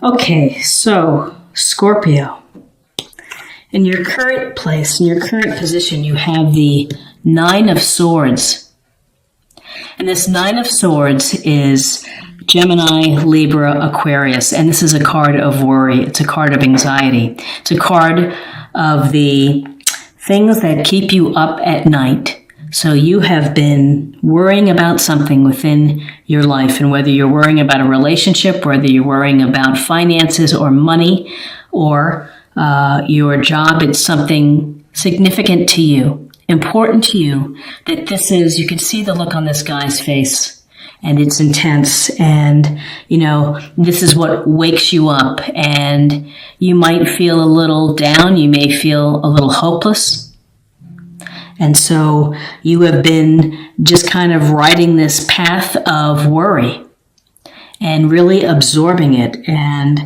Okay, so Scorpio, in your current place, in your current position, you have the Nine of Swords. And this Nine of Swords is Gemini, Libra, Aquarius. And this is a card of worry. It's a card of anxiety. It's a card of the things that keep you up at night. So you have been worrying about something within your life, and whether you're worrying about a relationship, whether you're worrying about finances or money or your job, it's something significant to you, important to you, that this is, you can see the look on this guy's face, and it's intense, and, this is what wakes you up, and you might feel a little down, you may feel a little hopeless. And so you have been just kind of riding this path of worry and really absorbing it. And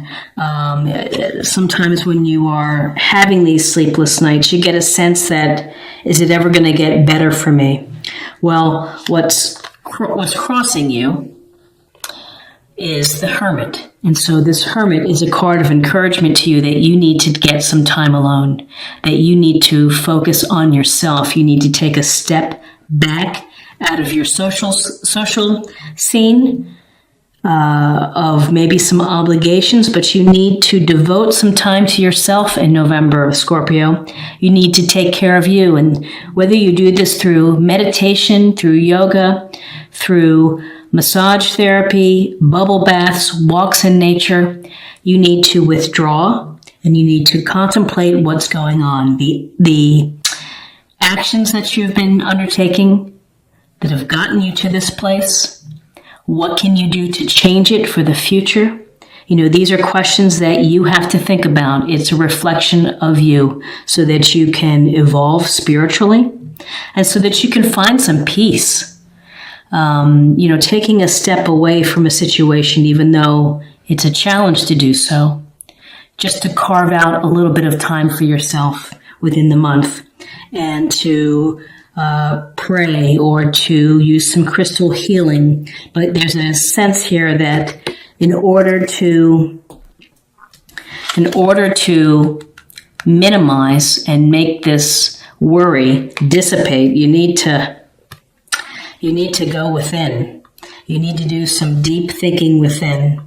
sometimes when you are having these sleepless nights, you get a sense that, is it ever going to get better for me? Well, what's crossing you is the Hermit. And so this Hermit is a card of encouragement to you that you need to get some time alone, that you need to focus on yourself. You need to take a step back out of your social scene of maybe some obligations, but you need to devote some time to yourself in November, Scorpio. You need to take care of you. And whether you do this through meditation, through yoga, through massage therapy, bubble baths, walks in nature, you need to withdraw and you need to contemplate what's going on. The actions that you've been undertaking that have gotten you to this place, what can you do to change it for the future? These are questions that you have to think about. It's a reflection of you so that you can evolve spiritually and so that you can find some peace. Taking a step away from a situation, even though it's a challenge to do so, just to carve out a little bit of time for yourself within the month and to pray or to use some crystal healing. But there's a sense here that in order to minimize and make this worry dissipate, you need to go within. You need to do some deep thinking within.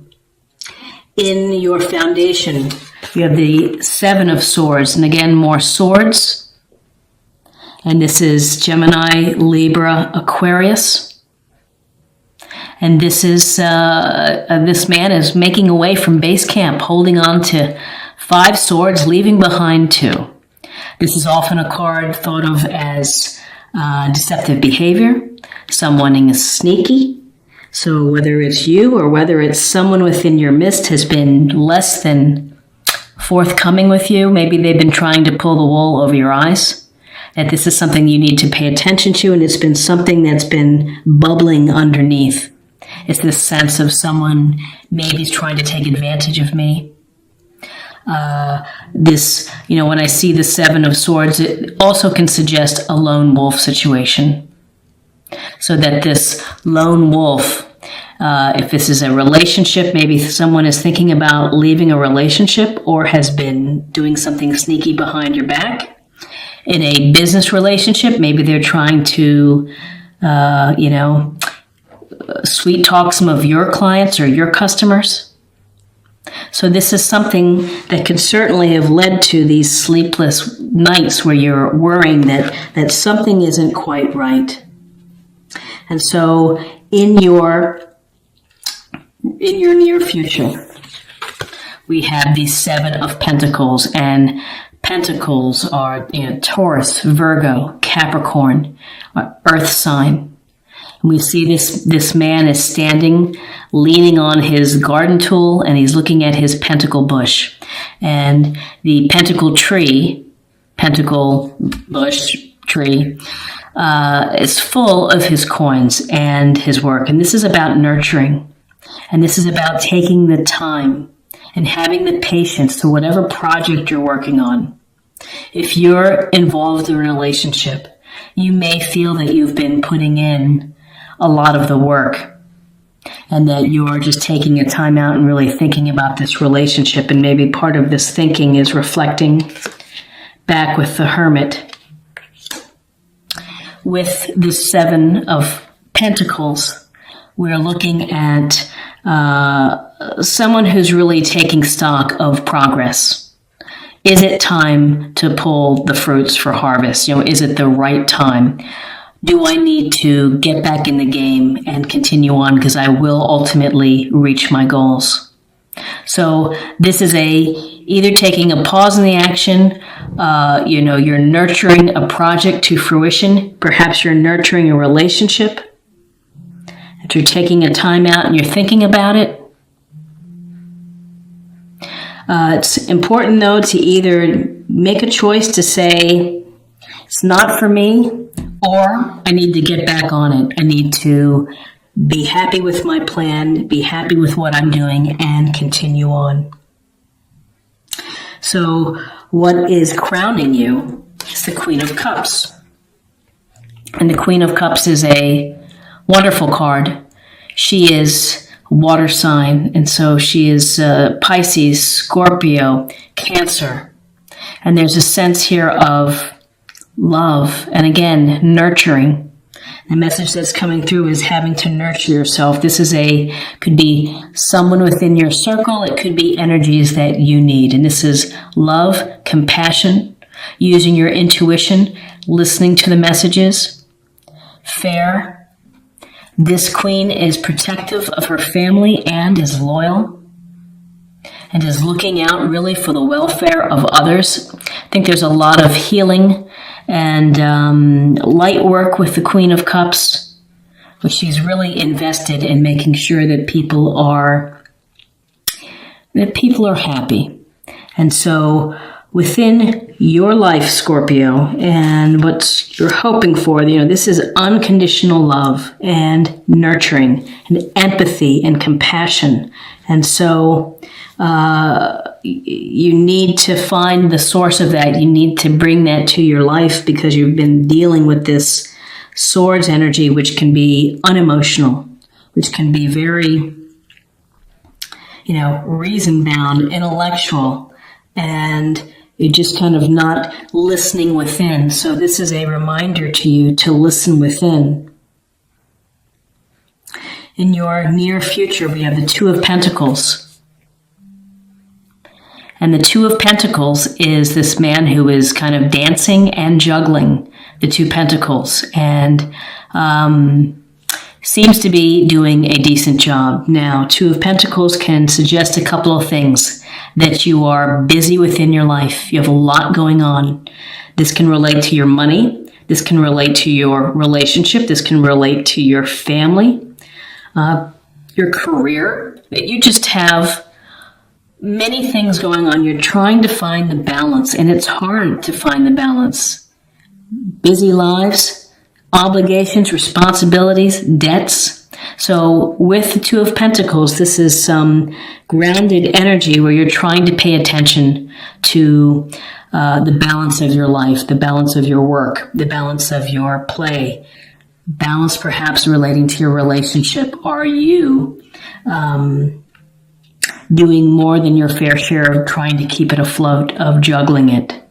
In your foundation, you have the Seven of Swords. And again, more swords. And this is Gemini, Libra, Aquarius. And this is, this man is making away from base camp, holding on to 5 swords, leaving behind 2. This is often a card thought of as deceptive behavior. Someone is sneaky. So whether it's you or whether it's someone within your midst has been less than forthcoming with you, maybe they've been trying to pull the wool over your eyes, that this is something you need to pay attention to, and it's been something that's been bubbling underneath. It's this sense of someone maybe is trying to take advantage of me. When I see the Seven of Swords, it also can suggest a lone wolf situation. So that this lone wolf, if this is a relationship, maybe someone is thinking about leaving a relationship or has been doing something sneaky behind your back. In a business relationship, maybe they're trying to, sweet talk some of your clients or your customers. So this is something that could certainly have led to these sleepless nights where you're worrying that something isn't quite right. And so in your near future, we have these 7 of Pentacles, and Pentacles are Taurus, Virgo, Capricorn, Earth sign. And we see this man is standing, leaning on his garden tool, and he's looking at his pentacle bush. And the pentacle bush tree, is full of his coins and his work. And this is about nurturing. And this is about taking the time and having the patience to whatever project you're working on. If you're involved in a relationship, you may feel that you've been putting in a lot of the work. and that you are just taking a time out and really thinking about this relationship. And maybe part of this thinking is reflecting back with the Hermit. With the Seven of Pentacles, we're looking at someone who's really taking stock of progress. Is it time to pull the fruits for harvest? Is it the right time? Do I need to get back in the game and continue on because I will ultimately reach my goals? So this is either taking a pause in the action, you're nurturing a project to fruition. Perhaps you're nurturing a relationship. If you're taking a time out and you're thinking about it. It's important, though, to either make a choice to say, it's not for me, or I need to get back on it. I need to be happy with my plan, be happy with what I'm doing, and continue on. So what is crowning you is the Queen of Cups. And the Queen of Cups is a wonderful card. She is water sign, and so she is Pisces, Scorpio, Cancer. And there's a sense here of love, and again, nurturing. The message that's coming through is having to nurture yourself. This is could be someone within your circle. It could be energies that you need. And this is love, compassion, using your intuition, listening to the messages. Fair. This queen is protective of her family and is loyal and is looking out really for the welfare of others. I think there's a lot of healing and light work with the Queen of Cups, but she's really invested in making sure that people are happy. And so within your life, Scorpio, and what you're hoping for, this is unconditional love and nurturing and empathy and compassion. And so you need to find the source of that. You need to bring that to your life because you've been dealing with this swords energy, which can be unemotional, which can be very, reason-bound, intellectual, and you're just kind of not listening within. So this is a reminder to you to listen within. In your near future, we have the Two of Pentacles. And the Two of Pentacles is this man who is kind of dancing and juggling the Two Pentacles and seems to be doing a decent job. Now, Two of Pentacles can suggest a couple of things. That you are busy within your life. You have a lot going on. This can relate to your money. This can relate to your relationship. This can relate to your family, your career. You just have many things going on. You're trying to find the balance, and it's hard to find the balance. Busy lives, obligations, responsibilities, debts. So with the Two of Pentacles, this is some grounded energy where you're trying to pay attention to the balance of your life, the balance of your work, the balance of your play, balance perhaps relating to your relationship. Are you doing more than your fair share of trying to keep it afloat, of juggling it?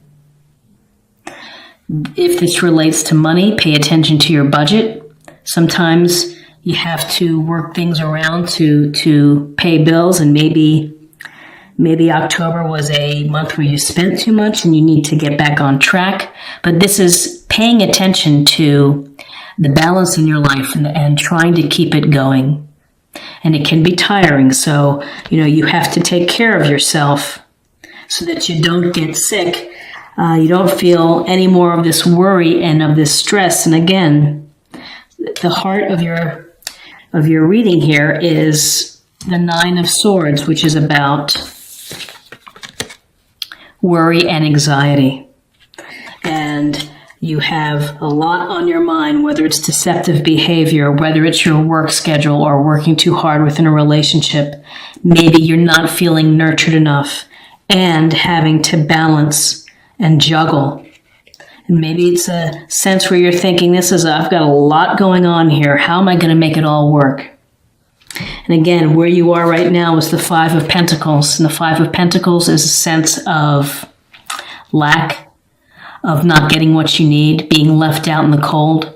If this relates to money, pay attention to your budget. Sometimes you have to work things around to pay bills, and maybe October was a month where you spent too much and you need to get back on track. But this is paying attention to the balance in your life and trying to keep it going. And it can be tiring, so you have to take care of yourself so that you don't get sick. You don't feel any more of this worry and of this stress. And again, the heart of your reading here is the Nine of Swords, which is about worry and anxiety. And you have a lot on your mind, whether it's deceptive behavior, whether it's your work schedule or working too hard within a relationship. Maybe you're not feeling nurtured enough and having to balance and juggle. And maybe it's a sense where you're thinking, I've got a lot going on here. How am I going to make it all work? And again, where you are right now is the Five of Pentacles. And the Five of Pentacles is a sense of lack, of not getting what you need, being left out in the cold,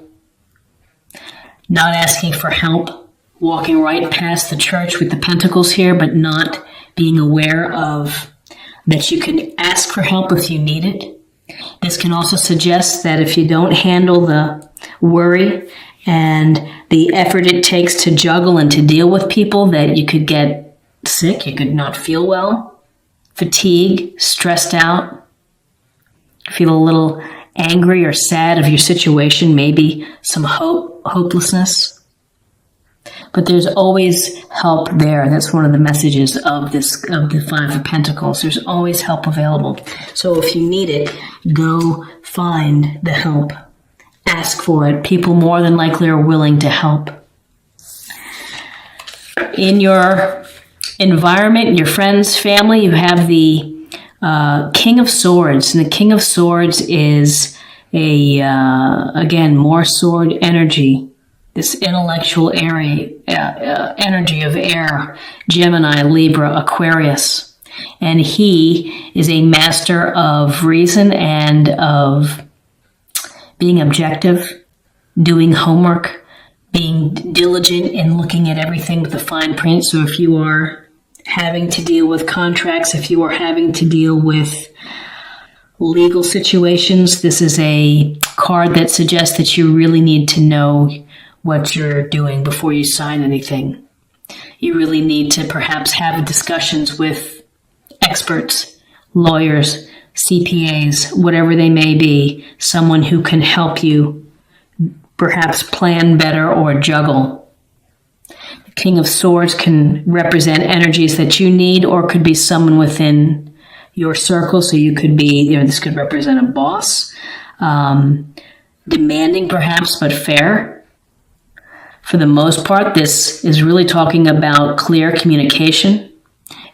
not asking for help, walking right past the church with the pentacles here, but not being aware of that you can ask for help if you need it. This can also suggest that if you don't handle the worry and the effort it takes to juggle and to deal with people, that you could get sick, you could not feel well, fatigue, stressed out, feel a little angry or sad of your situation, maybe some hopelessness. But there's always help there. That's one of the messages of the Five of Pentacles. There's always help available. So if you need it, go find the help. Ask for it. People more than likely are willing to help. In your environment, your friends, family, you have the King of Swords. And the King of Swords is again, more sword energy. This intellectual energy of air, Gemini, Libra, Aquarius. And he is a master of reason and of being objective, doing homework, being diligent in looking at everything with the fine print. So if you are having to deal with contracts, if you are having to deal with legal situations, this is a card that suggests that you really need to know what you're doing before you sign anything. You really need to perhaps have discussions with experts, lawyers, CPAs, whatever they may be, someone who can help you perhaps plan better or juggle. The King of Swords can represent energies that you need, or could be someone within your circle. So you could be, this could represent a boss, demanding perhaps, but fair. For the most part, this is really talking about clear communication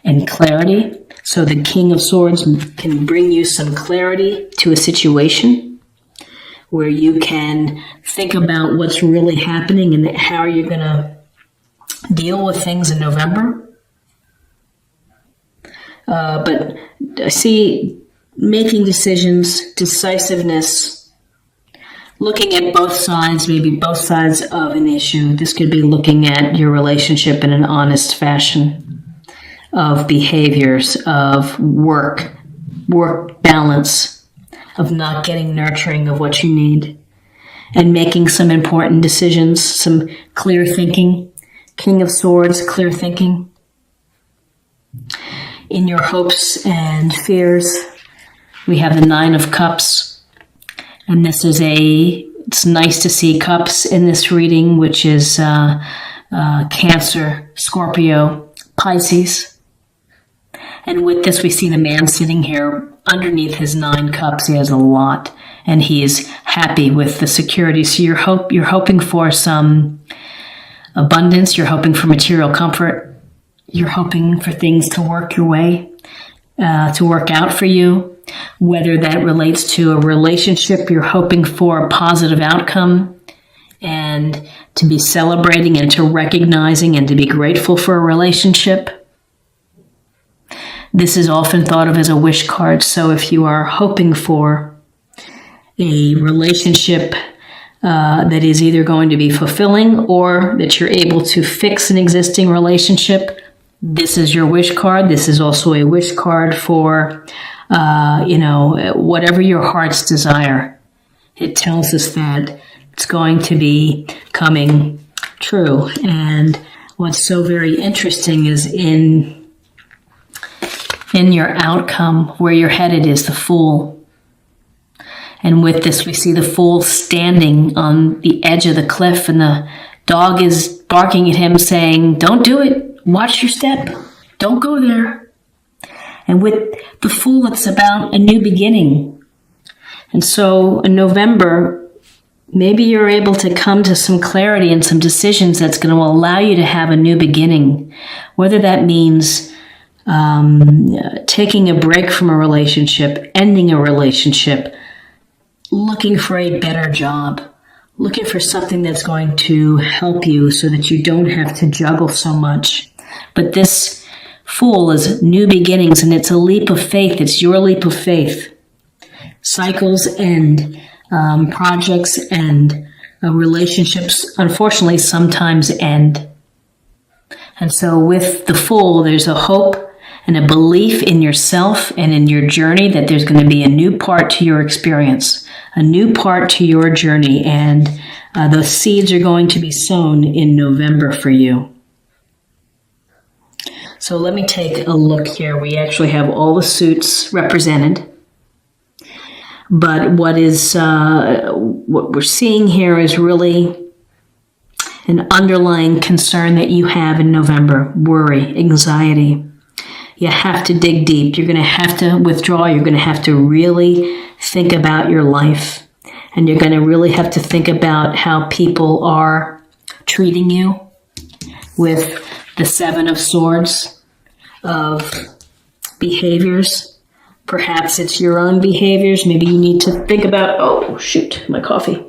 and clarity. So the King of Swords can bring you some clarity to a situation where you can think about what's really happening and how you're going to deal with things in November. But I see making decisions, decisiveness, looking at both sides, maybe both sides of an issue. This could be looking at your relationship in an honest fashion, of behaviors, of work balance, of not getting nurturing of what you need, and making some important decisions, some clear thinking. King of Swords, clear thinking. In your hopes and fears, we have the Nine of Cups. And this is it's nice to see cups in this reading, which is Cancer, Scorpio, Pisces. And with this, we see the man sitting here underneath his 9 cups. He has a lot, and he is happy with the security. So you're hoping for some abundance. You're hoping for material comfort. You're hoping for things to work your way, to work out for you. Whether that relates to a relationship, you're hoping for a positive outcome, and to be celebrating and to recognizing and to be grateful for a relationship. This is often thought of as a wish card. So if you are hoping for a relationship that is either going to be fulfilling or that you're able to fix an existing relationship, this is your wish card. This is also a wish card for, whatever your heart's desire. It tells us that it's going to be coming true. And what's so very interesting is in your outcome, where you're headed is the Fool. And with this, we see the Fool standing on the edge of the cliff, and the dog is barking at him saying, "Don't do it. Watch your step. Don't go there." And with the Fool, it's about a new beginning. And so in November, maybe you're able to come to some clarity and some decisions that's going to allow you to have a new beginning, whether that means taking a break from a relationship, ending a relationship, looking for a better job, looking for something that's going to help you so that you don't have to juggle so much. But this Fool is new beginnings, and it's a leap of faith. It's your leap of faith. Cycles end, projects end, relationships, unfortunately, sometimes end. And so with the Fool, there's a hope and a belief in yourself and in your journey that there's going to be a new part to your experience, a new part to your journey, and those seeds are going to be sown in November for you. So let me take a look here. We actually have all the suits represented. But what we're seeing here is really an underlying concern that you have in November: worry, anxiety. You have to dig deep. You're going to have to withdraw. You're going to have to really think about your life. And you're going to really have to think about how people are treating you with the Seven of Swords of behaviors. Perhaps it's your own behaviors. Maybe you need to think about, oh, shoot, my coffee.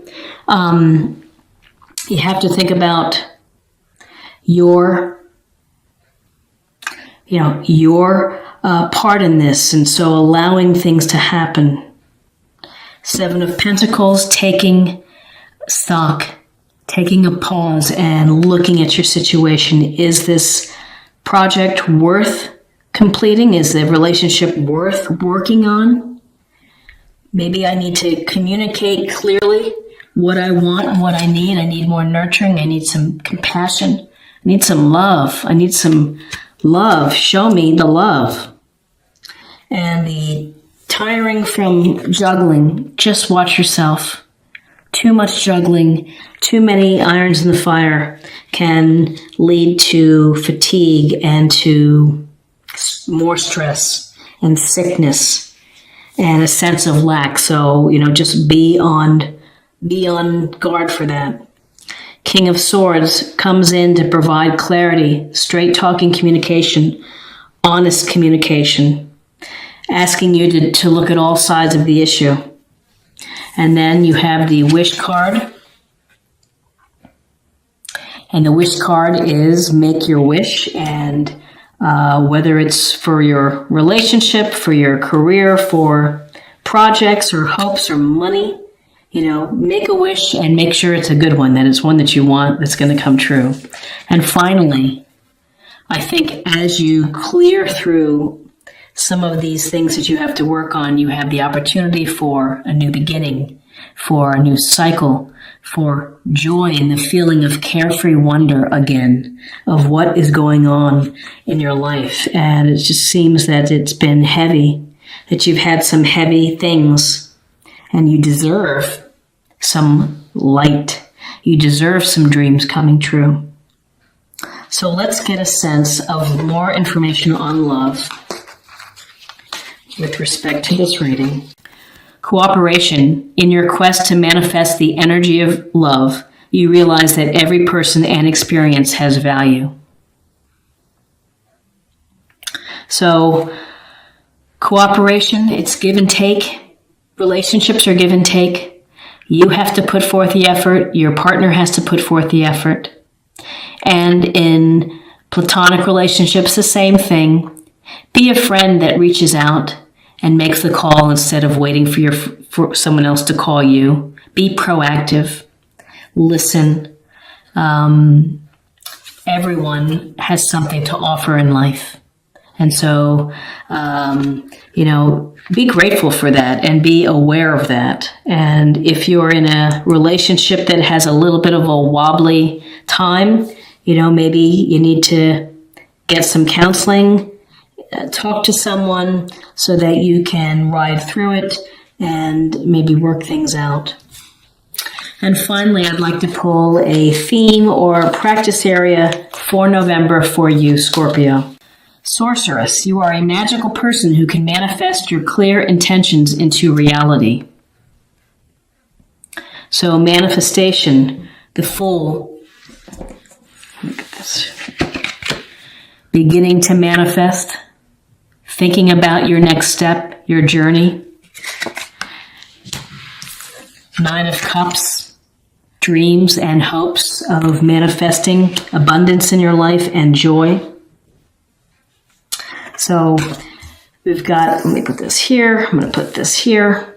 You have to think about your part in this, and so allowing things to happen. Seven of Pentacles, taking stock, taking a pause and looking at your situation. Is this project worth completing? Is the relationship worth working on? Maybe I need to communicate clearly what I want and what I need. I need more nurturing. I need some compassion. I need some love. I need some love. Show me the love. And the tiring from juggling. Just watch yourself. Too much juggling, too many irons in the fire can lead to fatigue and to more stress and sickness and a sense of lack. So, just be on guard for that. King of Swords comes in to provide clarity, straight talking communication, honest communication, asking you to look at all sides of the issue. And then you have the Wish card. And the Wish card is make your wish. And whether it's for your relationship, for your career, for projects or hopes or money, make a wish and make sure it's a good one, that it's one that you want, that's going to come true. And finally, I think as you clear through some of these things that you have to work on, you have the opportunity for a new beginning, for a new cycle, for joy and the feeling of carefree wonder again of what is going on in your life. And it just seems that it's been heavy, that you've had some heavy things, and you deserve some light. You deserve some dreams coming true. So let's get a sense of more information on love with respect to this reading. Cooperation. In your quest to manifest the energy of love, you realize that every person and experience has value. So, cooperation, it's give and take. Relationships are give and take. You have to put forth the effort. Your partner has to put forth the effort. And in platonic relationships, the same thing. Be a friend that reaches out and makes the call instead of waiting for someone else to call you. Be proactive. Listen. Everyone has something to offer in life. And so, be grateful for that and be aware of that. And if you're in a relationship that has a little bit of a wobbly time, maybe you need to get some counseling, talk to someone so that you can ride through it and maybe work things out. And finally, I'd like to pull a theme or practice area for November for you, Scorpio. Sorceress, you are a magical person who can manifest your clear intentions into reality. So manifestation, the Fool. Look at this. Beginning to manifest. Thinking about your next step, your journey. Nine of Cups. dreams and hopes of manifesting abundance in your life and joy. So we've got, let me put this here. I'm going to put this here.